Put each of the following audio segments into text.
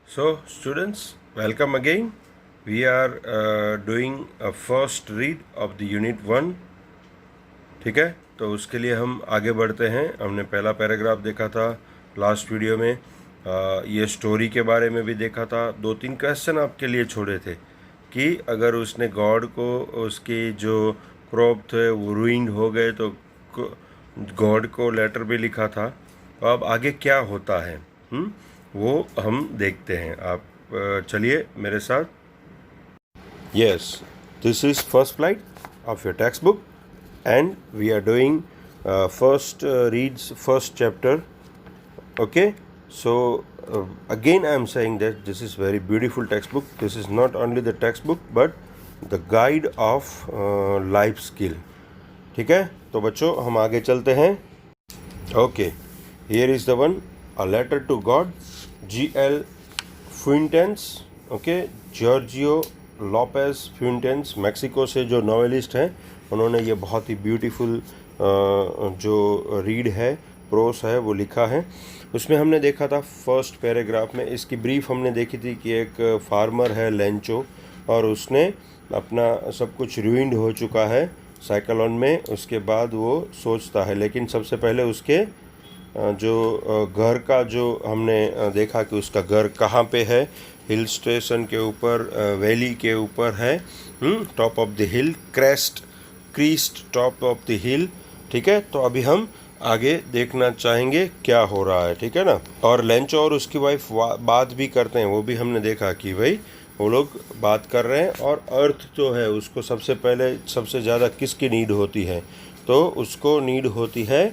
So, students, welcome again. We are doing a first read of the unit 1. ठीक है, तो उसके लिए हम आगे बढ़ते हैं. हमने पहला पैराग्राफ देखा था लास्ट वीडियो में. ये स्टोरी के बारे में भी देखा था. 2-3 क्वेश्चन आपके लिए छोड़े थे कि अगर उसने गॉड को उसकी जो क्रॉप थे वो रूइंड हो गए तो गॉड को लेटर भी लिखा था. तो अब आगे क्या होता है वो हम देखते हैं. आप चलिए मेरे साथ. Yes, this is first slide of your text book and we are doing first reads first chapter. Okay, so again I am saying that this is very beautiful textbook. This is not only the textbook but the guide of life skill. ठीक है, तो बच्चों हम आगे चलते हैं. Okay, here is the one, a letter to God, G.L. Fuentes. Okay, Giorgio Lopez Fuentes, Mexico से जो नॉवेलिस्ट हैं, उन्होंने ये बहुत ही ब्यूटीफुल जो रीड है, प्रोस है, वो लिखा है. उसमें हमने देखा था फर्स्ट पैराग्राफ में, इसकी ब्रीफ हमने देखी थी कि एक फार्मर है लेंचो, और उसने अपना सब कुछ रूइंड हो चुका है साइक्लोन में. उसके बाद वो सोचता है, लेकिन सबसे पहले उसके जो घर का जो हमने देखा कि उसका घर कहाँ पे है. हिल स्टेशन के ऊपर, वैली के ऊपर है, top of the hill, Crest top of the हिल. ठीक है, तो अभी हम आगे देखना चाहेंगे क्या हो रहा है. ठीक है ना. और लेंचो और उसकी वाइफ बात भी करते हैं, वो भी हमने देखा कि भाई वो लोग बात कर रहे हैं. और अर्थ जो है उसको सबसे पहले सबसे ज़्यादा किसकी नीड होती है, तो उसको नीड होती है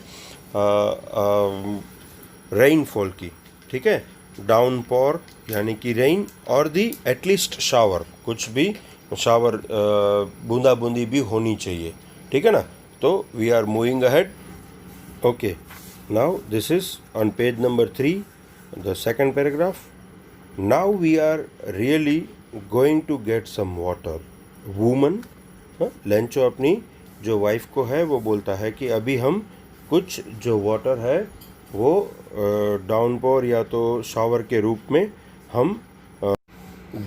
रेनफॉल की. ठीक है, डाउनपॉर यानी कि रेन, और दी एटलीस्ट शावर, कुछ भी शावर बूंदा बूंदी भी होनी चाहिए. ठीक है ना. तो we are moving ahead. Okay, now this is on page number 3, the second paragraph. Now we are really going to get some water. Woman, Lencho अपनी जो वाइफ को है वो बोलता है कि अभी हम कुछ जो वाटर है वो डाउनपोर या तो शावर के रूप में हम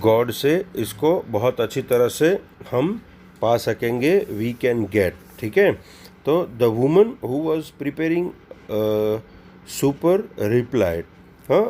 गॉड से इसको बहुत अच्छी तरह से हम पा सकेंगे. We can get. ठीक है. तो the woman who was preparing supper replied. हाँ,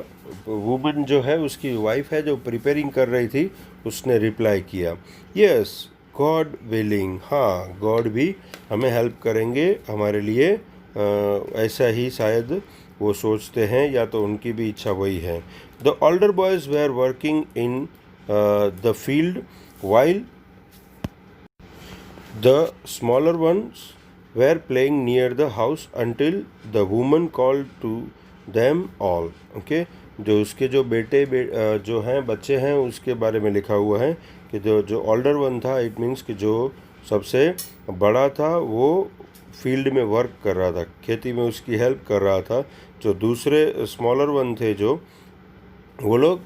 वुमन जो है उसकी वाइफ है जो प्रिपेयरिंग कर रही थी, उसने रिप्लाई किया, यस गॉड विलिंग. हाँ, गॉड भी हमें हेल्प करेंगे, हमारे लिए ऐसा ही शायद वो सोचते हैं, या तो उनकी भी इच्छा वही है. The older boys were working in the field while the smaller ones were playing near the house until the woman called to them all. Okay, जो उसके जो जो हैं बच्चे हैं उसके बारे में लिखा हुआ है कि जो ओल्डर वन था, इट मीन्स कि जो सबसे बड़ा था वो फील्ड में वर्क कर रहा था, खेती में उसकी हेल्प कर रहा था. जो दूसरे स्मॉलर वन थे जो वो लोग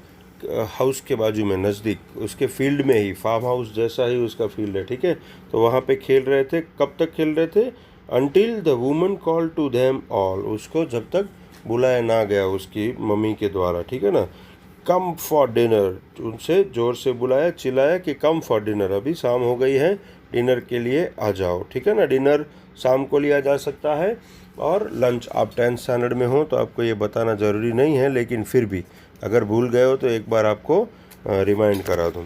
हाउस के बाजू में नज़दीक उसके फील्ड में ही, फार्म हाउस जैसा ही उसका फील्ड है. ठीक है, तो वहाँ पे खेल रहे थे. कब तक खेल रहे थे? Until the woman call to them all. उसको जब तक बुलाया ना गया उसकी मम्मी के द्वारा. ठीक है ना. कम फॉर डिनर, उनसे ज़ोर से बुलाया, चिल्लाया कि कम फॉर डिनर, अभी शाम हो गई है, डिनर के लिए आ जाओ. ठीक है ना. डिनर शाम को लिया जा सकता है, और लंच आप 10th स्टैंडर्ड में हो तो आपको ये बताना ज़रूरी नहीं है, लेकिन फिर भी अगर भूल गए हो तो एक बार आपको रिमाइंड करा दूँ.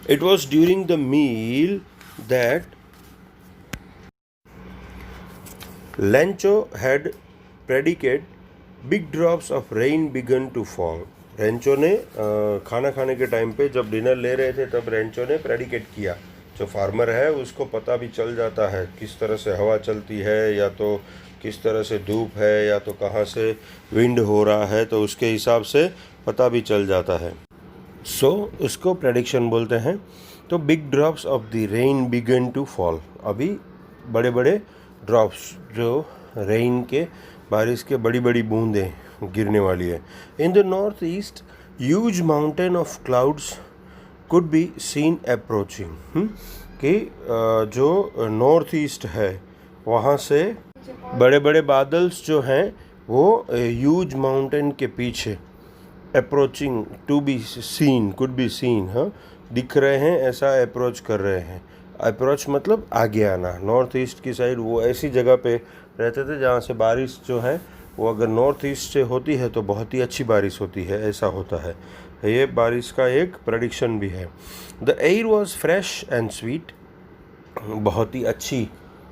It was during the meal that Lencho had predicted big drops of rain began to fall. Lencho ने खाना खाने के टाइम पे जब डिनर ले रहे थे तब रेंचो ने प्रेडिकेट किया. जो फार्मर है उसको पता भी चल जाता है किस तरह से हवा चलती है, या तो किस तरह से धूप है, या तो कहाँ से विंड हो रहा है, तो उसके हिसाब से पता भी चल जाता है. सो उसको प्रेडिक्शन बोलते हैं. तो big drops of the rain began to fall, अभी बड़े बड़े ड्रॉप्स जो रेन के, बारिश के बड़ी बड़ी बूंदें गिरने वाली है. In the north east huge mountain of clouds could be scene approaching. कि जो नॉर्थ ईस्ट है वहाँ से बड़े बड़े बादल्स जो हैं वो ह्यूज माउंटेन के पीछे approaching, to be seen, could be seen, हाँ, दिख रहे हैं, ऐसा अप्रोच कर रहे हैं। अप्रोच मतलब आगे आना। नॉर्थ ईस्ट की साइड वो ऐसी जगह पे रहते थे जहाँ से बारिश जो है वो अगर नॉर्थ ईस्ट से होती है तो बहुत ही अच्छी बारिश होती है, ऐसा होता है। ये बारिश का एक प्रेडिक्शन भी है। The air was fresh and sweet, बहुत ही अच्छी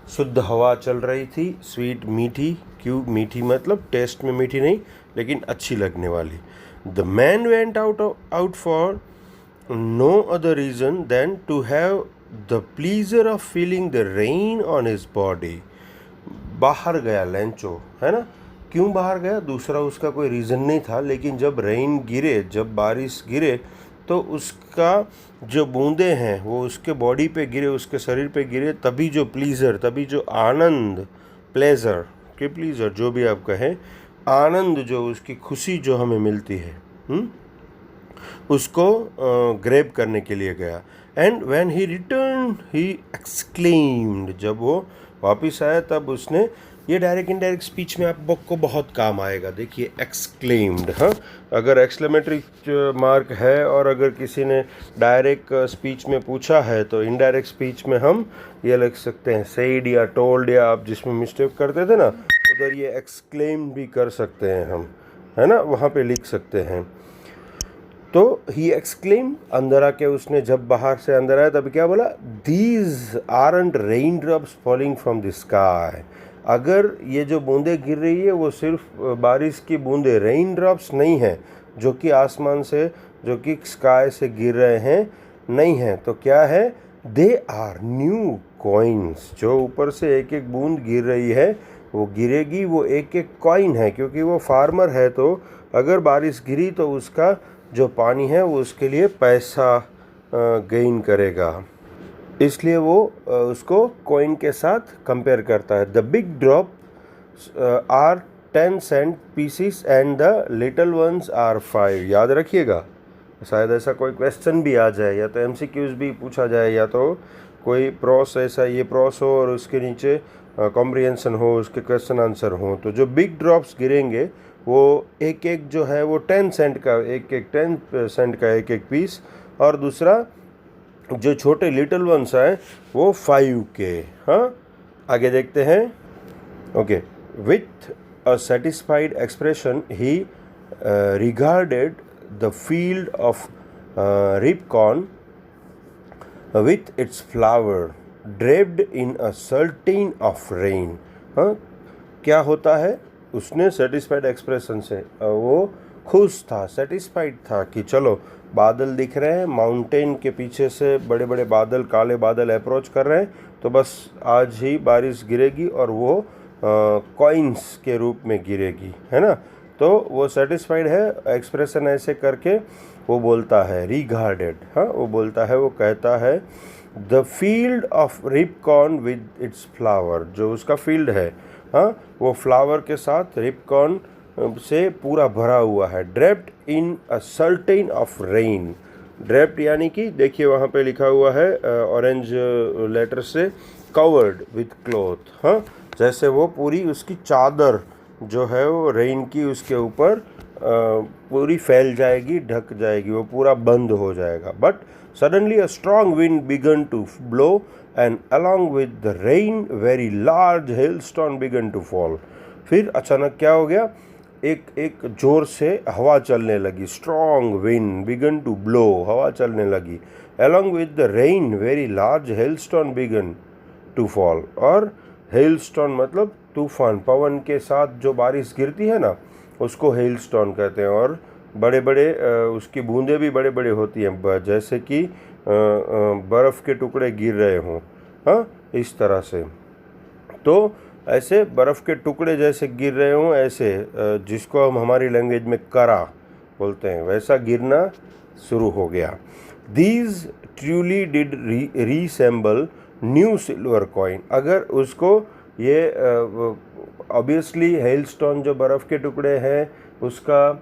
शुद्ध हवा चल रही थी। स्वीट मीठी, क्यों मीठी मतलब टेस्ट में मीठी नहीं लेकिन अच्छी लगने वाली। The man went out for no other reason than to have the pleasure of feeling the rain on his body. बाहर गया लेंचो, है ना। क्यों बाहर गया, दूसरा उसका कोई रीज़न नहीं था, लेकिन जब रेन गिरे, जब बारिश गिरे तो उसका जो बूंदे हैं वो उसके बॉडी पे गिरे, उसके शरीर पे गिरे, तभी जो प्लीज़र, तभी जो आनंद, प्लेजर के प्लीज़र जो भी आप कहें, आनंद जो उसकी खुशी जो हमें मिलती है, उसको ग्रैब करने के लिए गया। And when he return he exclaimed, जब वो वापस आया तब उसने, ये डायरेक्ट इनडायरेक्ट स्पीच में आपको बहुत काम आएगा। देखिए एक्सक्लेम्ड, हाँ, अगर एक्सक्लेमेटरी मार्क है और अगर किसी ने डायरेक्ट स्पीच में पूछा है तो इनडायरेक्ट स्पीच में हम ये लिख सकते हैं सेड या टोल्ड, या आप जिसमें मिस्टेक करते थे ना उधर ये एक्सक्लेम भी कर सकते हैं हम, है ना, वहाँ पे लिख सकते हैं। तो ही एक्सक्लेम, अंदर आके उसने, जब बाहर से अंदर आया तब क्या बोला, these aren't rain drops falling from the sky. अगर ये जो बूंदें गिर रही है वो सिर्फ बारिश की बूंदें, रेन ड्रॉप्स नहीं है जो कि आसमान से, जो कि स्काई से गिर रहे हैं, नहीं है, तो क्या है, दे आर न्यू कॉइन्स। जो ऊपर से एक एक बूंद गिर रही है वो गिरेगी, वो एक एक कॉइन है, क्योंकि वो फार्मर है तो अगर बारिश गिरी तो उसका जो पानी है वो उसके लिए पैसा गेन करेगा, इसलिए वो उसको कॉइन के साथ कंपेयर करता है। The big drop are 10 cent pieces and the little ones are 5। याद रखिएगा, शायद ऐसा कोई क्वेश्चन भी आ जाए, या तो एमसीक्यूज भी पूछा जाए, या तो कोई प्रॉस, ऐसा ये प्रॉस हो और उसके नीचे कॉम्प्रिहेंशन हो, उसके क्वेश्चन आंसर हो। तो जो बिग ड्रॉप्स गिरेंगे वो एक एक जो है वो 10 सेंट का, एक एक 10 सेंट का एक एक पीस, और दूसरा जो छोटे लिटिल वंस हैं वो 5 के। हाँ, आगे देखते हैं। Okay, with a satisfied expression he regarded the field of ripe corn with its flower draped in a curtain of rain. हाँ, क्या होता है, उसने सेटिस्फाइड एक्सप्रेशन से, वो खुश था, सेटिस्फाइड था कि चलो बादल दिख रहे हैं, माउंटेन के पीछे से बड़े बड़े बादल, काले बादल अप्रोच कर रहे हैं, तो बस आज ही बारिश गिरेगी और वो कॉइन्स के रूप में गिरेगी, है ना। तो वो सेटिस्फाइड है, एक्सप्रेशन ऐसे करके वो बोलता है रिगार्डेड, हाँ, वो बोलता है, वो कहता है the field of ripe corn with its flower, जो उसका फील्ड है, हाँ, वो फ्लावर के साथ रिपकॉर्न से पूरा भरा हुआ है। Draped in a curtain of rain, draped यानी कि देखिए वहाँ पे लिखा हुआ है ऑरेंज लेटर से, कवर्ड विथ क्लॉथ, हाँ, जैसे वो पूरी उसकी चादर जो है वो रेन की उसके ऊपर पूरी फैल जाएगी, ढक जाएगी, वो पूरा बंद हो जाएगा। But suddenly a strong wind began to blow and along with the rain very large hailstone began to fall। फिर अचानक क्या हो गया, एक जोर से हवा चलने लगी, strong wind began to blow, हवा चलने लगी, along with the rain very large hailstone began to fall। और hailstone मतलब तूफान, पवन के साथ जो बारिश गिरती है ना उसको hailstone कहते हैं, और बड़े बड़े उसकी बूंदें भी बड़े बड़े होती हैं, जैसे कि बर्फ़ के टुकड़े गिर रहे हों, हाँ, इस तरह से। तो ऐसे बर्फ़ के टुकड़े जैसे गिर रहे हों, ऐसे जिसको हम हमारी लैंग्वेज में करा बोलते हैं, वैसा गिरना शुरू हो गया। These truly did resemble new silver coin. अगर उसको ये ऑब्वियसली हेलस्टोन जो बर्फ़ के टुकड़े हैं उसका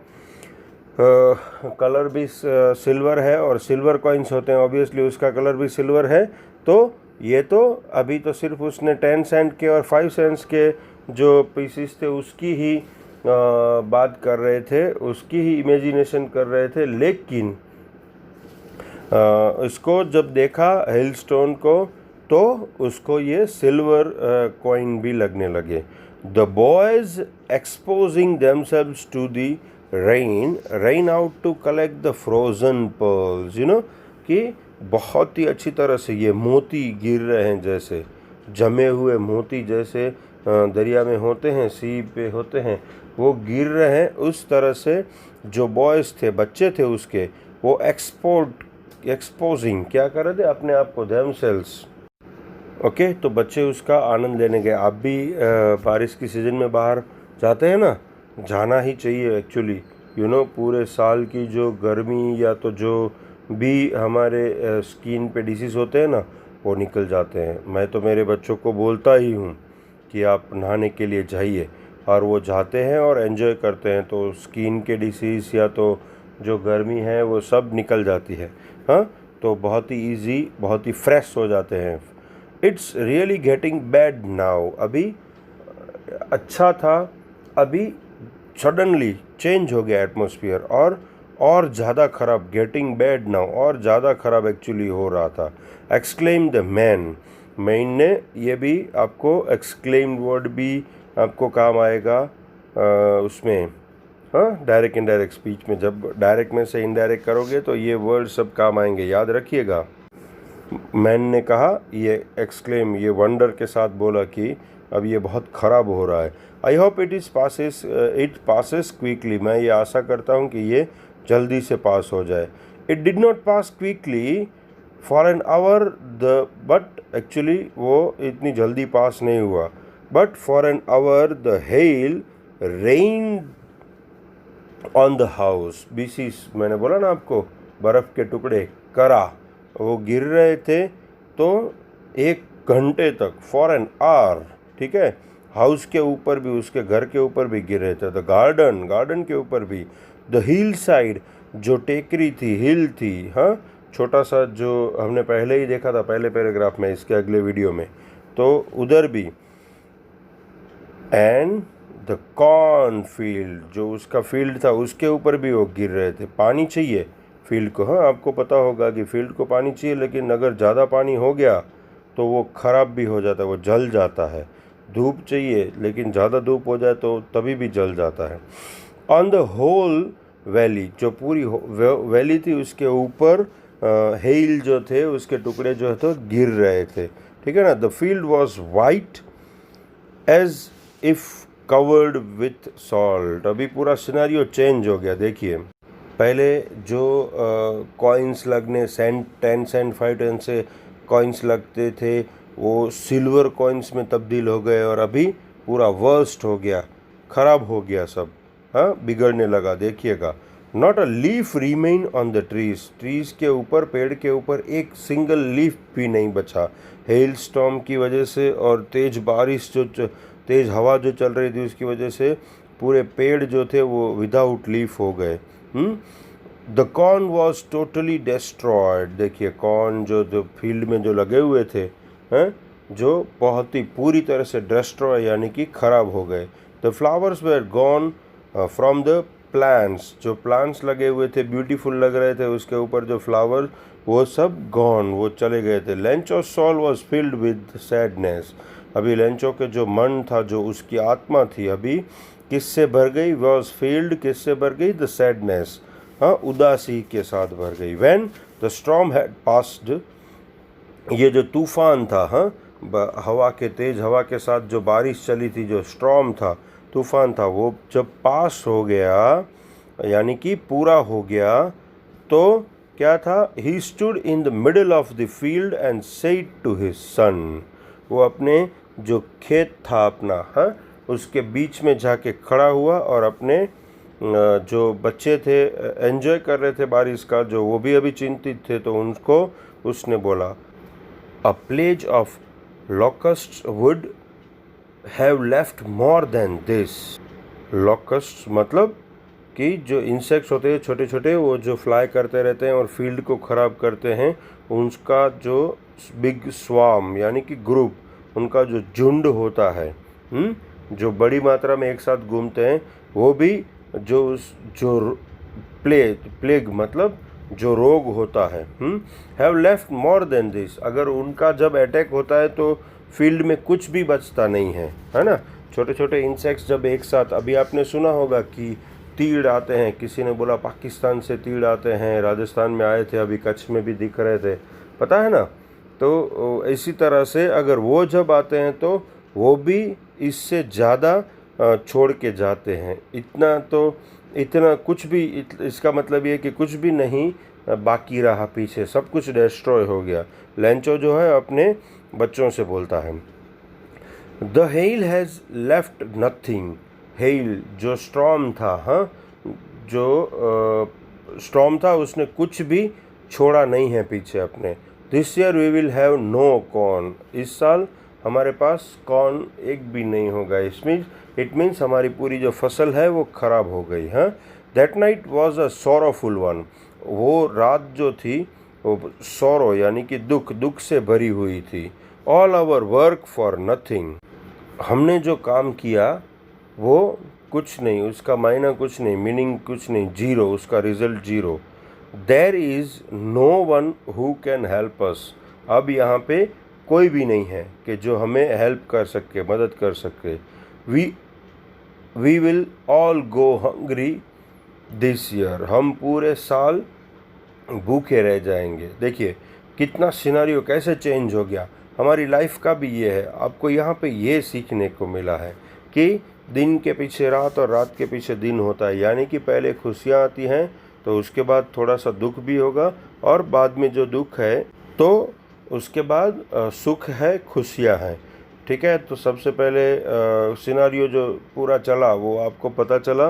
कलर भी सिल्वर है, और सिल्वर कॉइन्स होते हैं ऑब्वियसली उसका कलर भी सिल्वर है। तो ये तो अभी तो सिर्फ उसने 10 सेंट के और 5 सेंट्स के जो पीसीस थे उसकी ही बात कर रहे थे, उसकी ही इमेजिनेशन कर रहे थे, लेकिन इसको जब देखा हेलस्टोन को तो उसको ये सिल्वर कॉइन भी लगने लगे। The boys exposing themselves to the rain out to collect the frozen pearls, कि बहुत ही अच्छी तरह से ये मोती गिर रहे हैं, जैसे जमे हुए मोती जैसे दरिया में होते हैं, सी पे होते हैं, वो गिर रहे हैं। उस तरह से जो बॉयज़ थे, बच्चे थे उसके, वो एक्सपोजिंग क्या कर रहे थे अपने आप को, देमसेल्व्स। ओके, तो बच्चे उसका आनंद लेने गए। आप भी बारिश की सीज़न में बाहर जाते हैं ना, जाना ही चाहिए एक्चुअली। पूरे साल की जो गर्मी या तो जो भी हमारे स्किन पे डिसीज़ होते हैं ना, वो निकल जाते हैं। मैं तो मेरे बच्चों को बोलता ही हूँ कि आप नहाने के लिए जाइए, और वो जाते हैं और एंजॉय करते हैं, तो स्किन के डिसीज़ या तो जो गर्मी है वो सब निकल जाती है। हाँ, तो बहुत ही ईजी, बहुत ही फ्रेश हो जाते हैं। It's really getting bad now, अभी अच्छा था, अभी सडनली चेंज हो गया एटमॉस्फेयर, और ज़्यादा ख़राब, गेटिंग बैड नाउ, और ज़्यादा ख़राब एक्चुअली हो रहा था। एक्सक्लेम द मैन ने, ये भी आपको एक्सक्लेम वर्ड भी आपको काम आएगा उसमें, हाँ, डायरेक्ट इनडायरेक्ट स्पीच में। जब डायरेक्ट में से इनडायरेक्ट करोगे तो ये वर्ड सब काम आएंगे, याद रखिएगा। मैन ने कहा, ये एक्सक्लेम, ये वंडर के साथ बोला कि अब ये बहुत ख़राब हो रहा है। I hope it passes quickly, मैं ये आशा करता हूँ कि ये जल्दी से पास हो जाए। It did not pass quickly for an hour but actually वो इतनी जल्दी पास नहीं हुआ। But for an hour the hell rain on the house, BCs, मैंने बोला ना आपको, बर्फ़ के टुकड़े करा वो गिर रहे थे, तो 1 घंटे तक, फॉर एन आवर, ठीक है। हाउस के ऊपर भी, उसके घर के ऊपर भी गिर रहे थे। द गार्डन के ऊपर भी। द हिल साइड, जो टेकरी थी, हिल थी, हाँ, छोटा सा, जो हमने पहले ही देखा था पहले पैराग्राफ में, इसके अगले वीडियो में, तो उधर भी। एंड द कॉर्न फील्ड, जो उसका फील्ड था उसके ऊपर भी वो गिर रहे थे। पानी चाहिए फील्ड को, हाँ, आपको पता होगा कि फील्ड को पानी चाहिए, लेकिन अगर ज़्यादा पानी हो गया तो वो ख़राब भी हो जाता है, वो जल जाता है। धूप चाहिए, लेकिन ज़्यादा धूप हो जाए तो तभी भी जल जाता है। ऑन द होल वैली, जो पूरी वैली थी उसके ऊपर हेल जो थे उसके टुकड़े जो है तो गिर रहे थे, ठीक है ना। The field was white as if covered with salt. अभी पूरा सिनेरियो चेंज हो गया, देखिए। पहले जो कॉइन्स लगने, 10 सेंट 5 सेंट से कॉइन्स लगते थे, वो सिल्वर कॉइन्स में तब्दील हो गए, और अभी पूरा वर्स्ट हो गया, ख़राब हो गया सब, हाँ, बिगड़ने लगा। देखिएगा, not a leaf remain on the trees के ऊपर, पेड़ के ऊपर एक सिंगल लीफ भी नहीं बचा। हेल स्टॉर्म की वजह से और तेज़ बारिश, जो तेज़ हवा जो चल रही थी उसकी वजह से पूरे पेड़ जो थे वो विदाउट लीफ हो गए। The corn was totally destroyed. देखिए, कॉर्न जो फील्ड में जो लगे हुए थे, हैं, जो बहुत ही पूरी तरह से डिस्ट्रॉय, यानी कि ख़राब हो गए। The flowers were gone from the plants, जो प्लांट्स लगे हुए थे, ब्यूटीफुल लग रहे थे, उसके ऊपर जो फ्लावर, वो सब गॉन, वो चले गए थे। लेंचो's soul was filled with sadness। अभी लेंचो के जो मन था, जो उसकी आत्मा थी, अभी किससे भर गई? was filled, किससे भर गई? the sadness, हाँ, उदासी के साथ भर गई। when the storm had passed, ये जो तूफ़ान था, हाँ, हवा के तेज़ हवा के साथ जो बारिश चली थी, जो स्टॉर्म था, तूफ़ान था, वो जब पास हो गया, यानी कि पूरा हो गया, तो क्या था? He stood in the middle of the field and said to his son. वो अपने जो खेत था अपना, हाँ, उसके बीच में जाके खड़ा हुआ, और अपने जो बच्चे थे एंजॉय कर रहे थे बारिश का, जो वो भी अभी चिंतित थे, तो उनको उसने बोला, a plague of locusts would have left more than this। locusts मतलब कि जो इंसेक्ट्स होते हैं छोटे छोटे, वो जो फ्लाई करते रहते हैं और फील्ड को ख़राब करते हैं, उनका जो बिग स्वार्म, यानी कि ग्रुप, उनका जो झुंड होता है, जो बड़ी मात्रा में एक साथ घूमते हैं, वो भी जो प्लेग मतलब जो रोग होता है, have left more than this. अगर उनका जब अटैक होता है तो फील्ड में कुछ भी बचता नहीं है ना। छोटे छोटे इंसेक्ट्स जब एक साथ, अभी आपने सुना होगा कि तीड़ आते हैं, किसी ने बोला पाकिस्तान से तीड़ आते हैं, राजस्थान में आए थे, अभी कच्छ में भी दिख रहे थे, पता है ना। तो इसी तरह से अगर वो जब आते हैं तो वो भी इससे ज़्यादा छोड़ के जाते हैं। इतना कुछ भी, इसका मतलब ये कि कुछ भी नहीं बाकी रहा पीछे, सब कुछ डिस्ट्रॉय हो गया। लेंचो जो है अपने बच्चों से बोलता है, the hell has left nothing. Hello जो स्टॉर्म था, हाँ, जो स्टॉर्म था उसने कुछ भी छोड़ा नहीं है पीछे अपने। This year we will have no corn. इस साल हमारे पास कॉर्न एक भी नहीं होगा। इट मीन्स हमारी पूरी जो फसल है वो ख़राब हो गई। हाँ, that night was a sorrowful one. वो रात जो थी वो सोरो यानी कि दुख से भरी हुई थी। All our work for nothing. हमने जो काम किया वो कुछ नहीं, उसका मायना कुछ नहीं, मीनिंग कुछ नहीं, जीरो, उसका result zero. There is no one who can help us. अब यहाँ पे कोई भी नहीं है कि जो हमें हेल्प कर सके, मदद कर सके। We will all go hungry this year. हम पूरे साल भूखे रह जाएंगे। देखिए कितना सिनारियो कैसे चेंज हो गया। हमारी लाइफ का भी ये है। आपको यहाँ पे ये सीखने को मिला है कि दिन के पीछे रात और रात के पीछे दिन होता है। यानी कि पहले खुशियाँ आती हैं तो उसके बाद थोड़ा सा दुख भी होगा, और बाद में जो दुख है तो उसके बाद सुख है, खुशियाँ हैं। ठीक है, तो सबसे पहले सिनारियो जो पूरा चला वो आपको पता चला।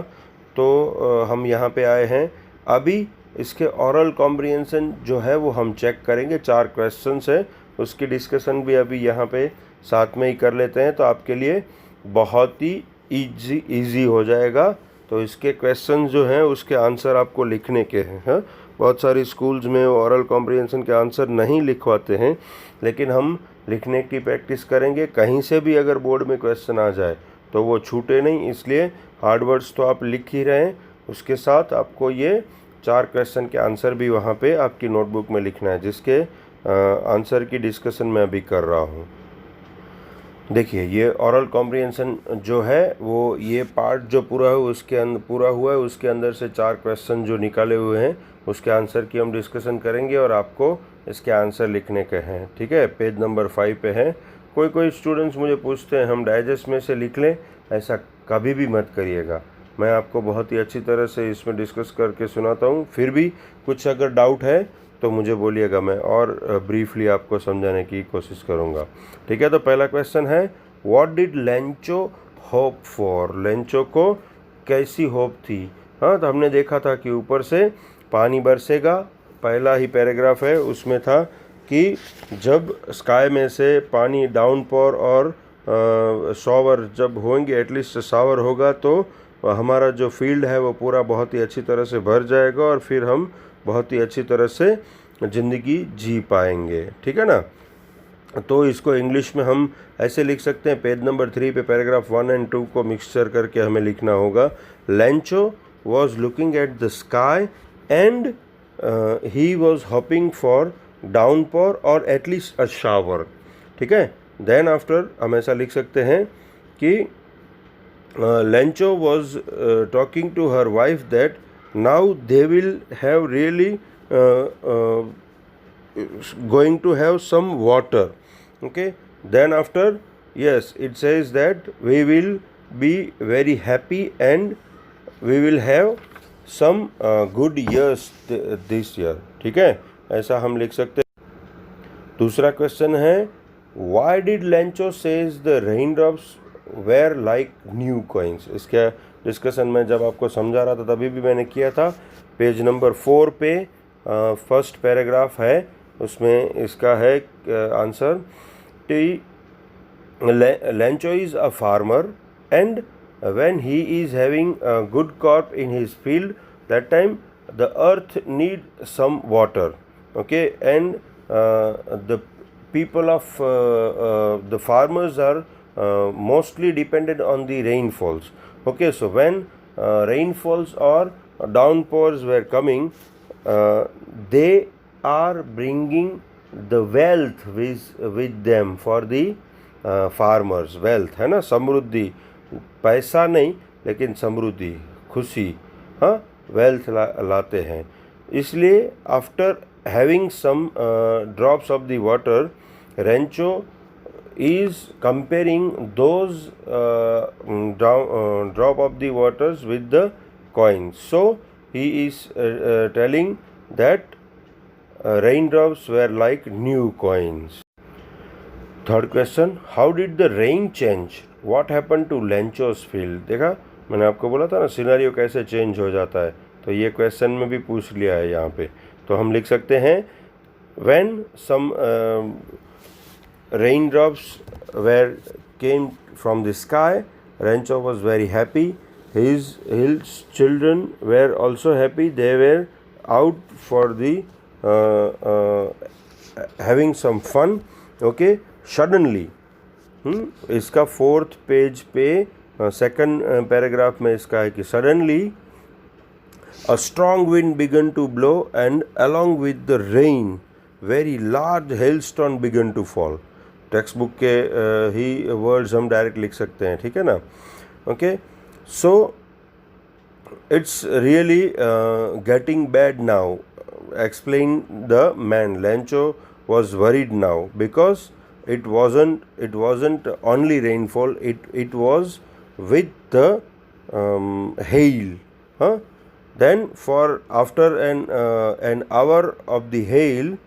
तो हम यहाँ पे आए हैं। अभी इसके ओरल कॉम्प्रिहेंशन जो है वो हम चेक करेंगे। 4 क्वेश्चंस है, उसकी डिस्कशन भी अभी यहाँ पे साथ में ही कर लेते हैं, तो आपके लिए बहुत ही इजी हो जाएगा। तो इसके क्वेश्चंस जो हैं उसके आंसर आपको लिखने के हैं। हाँ, बहुत सारी स्कूल्स में ओरल कॉम्प्रिहेंशन के आंसर नहीं लिखवाते हैं, लेकिन हम लिखने की प्रैक्टिस करेंगे। कहीं से भी अगर बोर्ड में क्वेश्चन आ जाए तो वो छूटे नहीं, इसलिए हार्ड वर्ड्स तो आप लिख ही रहे हैं, उसके साथ आपको ये 4 क्वेश्चन के आंसर भी वहाँ पे आपकी नोटबुक में लिखना है, जिसके आंसर की डिस्कशन मैं अभी कर रहा हूँ। देखिए ये ओरल कॉम्प्रिहेंशन जो है वो ये पार्ट जो पूरा हुआ है उसके अंदर से 4 क्वेश्चन जो निकाले हुए हैं उसके आंसर की हम डिस्कशन करेंगे, और आपको इसके आंसर लिखने के हैं। ठीक है, पेज नंबर 5 पे है। कोई स्टूडेंट्स मुझे पूछते हैं हम डाइजेस्ट में से लिख लें, ऐसा कभी भी मत करिएगा। मैं आपको बहुत ही अच्छी तरह से इसमें डिस्कस करके सुनाता हूँ। फिर भी कुछ अगर डाउट है तो मुझे बोलिएगा, मैं और ब्रीफली आपको समझाने की कोशिश करूँगा। ठीक है, तो पहला क्वेश्चन है, what did Lencho hope for. Lencho को कैसी होप थी। हाँ, तो हमने देखा था कि ऊपर से पानी बरसेगा, पहला ही पैराग्राफ है, उसमें था कि जब स्काई में से पानी डाउनपोर और शॉवर जब होंगे, एटलीस्ट शावर होगा, तो हमारा जो फील्ड है वो पूरा बहुत ही अच्छी तरह से भर जाएगा, और फिर हम बहुत ही अच्छी तरह से ज़िंदगी जी पाएंगे। ठीक है ना। तो इसको इंग्लिश में हम ऐसे लिख सकते हैं, पेज नंबर 3 पे पैराग्राफ 1 और 2 को मिक्सचर करके हमें लिखना होगा। Lencho was looking at the sky and he was hoping for downpour और एटलीस्ट अ शावर। ठीक है, देन आफ्टर हम ऐसा लिख सकते हैं कि Lencho was talking to her wife that now they will have really going to have some water. Okay, then after, yes, it says that we will be very happy and we will have some good years this year. ठीक है, ऐसा हम लिख सकते हैं। दूसरा question है, why did Lencho says the raindrops were like new coins। इसका डिस्कशन में जब आपको समझा रहा था तभी भी मैंने किया था। पेज नंबर 4 पे फर्स्ट पैराग्राफ है, उसमें इसका है answer. Lencho is a farmer and when he is having a good crop in his field, that time the earth need some water. Okay, and the people of the farmers are mostly dependent on the rainfalls. Okay, so when rainfalls or downpours were coming, they are bringing the wealth with them for the farmers. Wealth है ना, समृद्धि, पैसा नहीं लेकिन समृद्धि, खुशी, हाँ, wealth लाते हैं. इसलिए after having some drops of the water, Rancho is comparing those drop of the waters with the coins. So he is telling that raindrops were like new coins. Third question, how did the rain change? What happened to Lencho's field? देखा, मैंने आपको बोला था ना scenario कैसे change हो जाता है, तो ये क्वेश्चन में भी पूछ लिया है यहाँ पे. तो हम लिख सकते हैं when some raindrops came from the sky, Rancho was very happy. His children were also happy. They were out for the having some fun. Okay, suddenly इसका फोर्थ पेज पे सेकंड पैराग्राफ में इसका है कि suddenly a strong wind began to blow, and along with the rain, very large hailstone began to fall. Text book के ही words हम direct लिख सकते हैं, ठीक है ना. Okay, so it's really getting bad now. Explain the man. Lencho was worried now because it wasn't only rainfall, it was with the hail. Then for after an hour of the hail,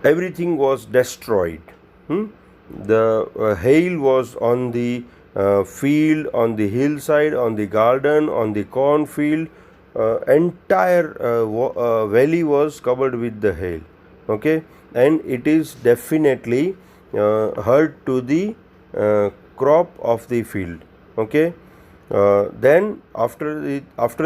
everything was destroyed. The hail was on the field, on the hillside, on the garden, on the cornfield. Entire valley was covered with the hail. Okay, and it is definitely hurt to the crop of the field. Okay. Then after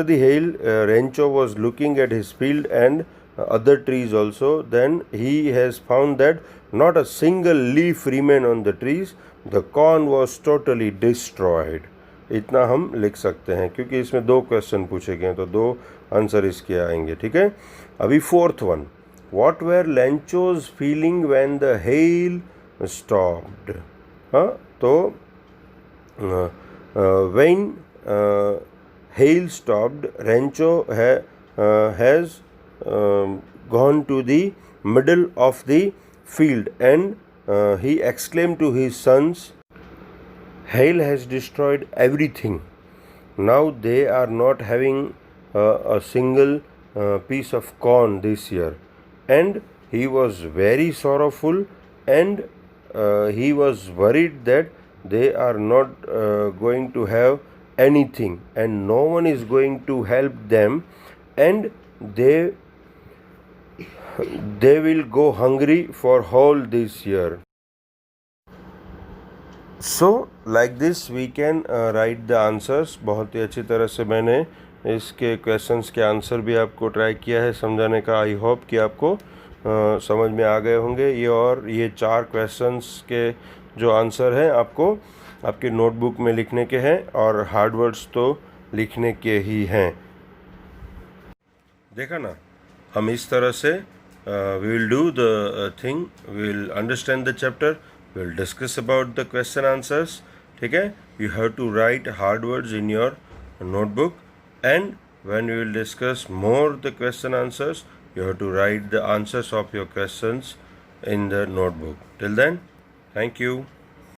the hail, Rancho was looking at his field and other trees also. Then he has found that not a single leaf remained on the trees. The corn was totally destroyed. इतना हम लिख सकते हैं क्योंकि इसमें दो question पूछे गए हैं, तो दो आंसर इसके आएंगे. ठीक है. अभी fourth one, what were Lencho's feeling when the hell stopped. हाँ, तो when hail stopped, Rancho has gone to the middle of the field and he exclaimed to his sons, hail has destroyed everything. Now they are not having a single piece of corn this year. And he was very sorrowful, and he was worried that they are not going to have anything, and no one is going to help them, and they will go hungry for whole this year. So like this we can write the answers. बहुत ही अच्छी तरह से मैंने इसके questions के answer भी आपको try किया है समझाने का. आई होप कि आपको समझ में आ गए होंगे ये. और ये 4 क्वेश्चंस के जो आंसर हैं आपको आपके नोटबुक में लिखने के हैं, और हार्ड वर्ड्स तो लिखने के ही हैं. देखा ना, हम इस तरह से we will do the thing, we will understand the chapter, we will discuss about the question answers. ठीक है. You have to write hard words in your notebook, and when we will discuss more the question answers, you have to write the answers of your questions in the notebook. Till then, thank you.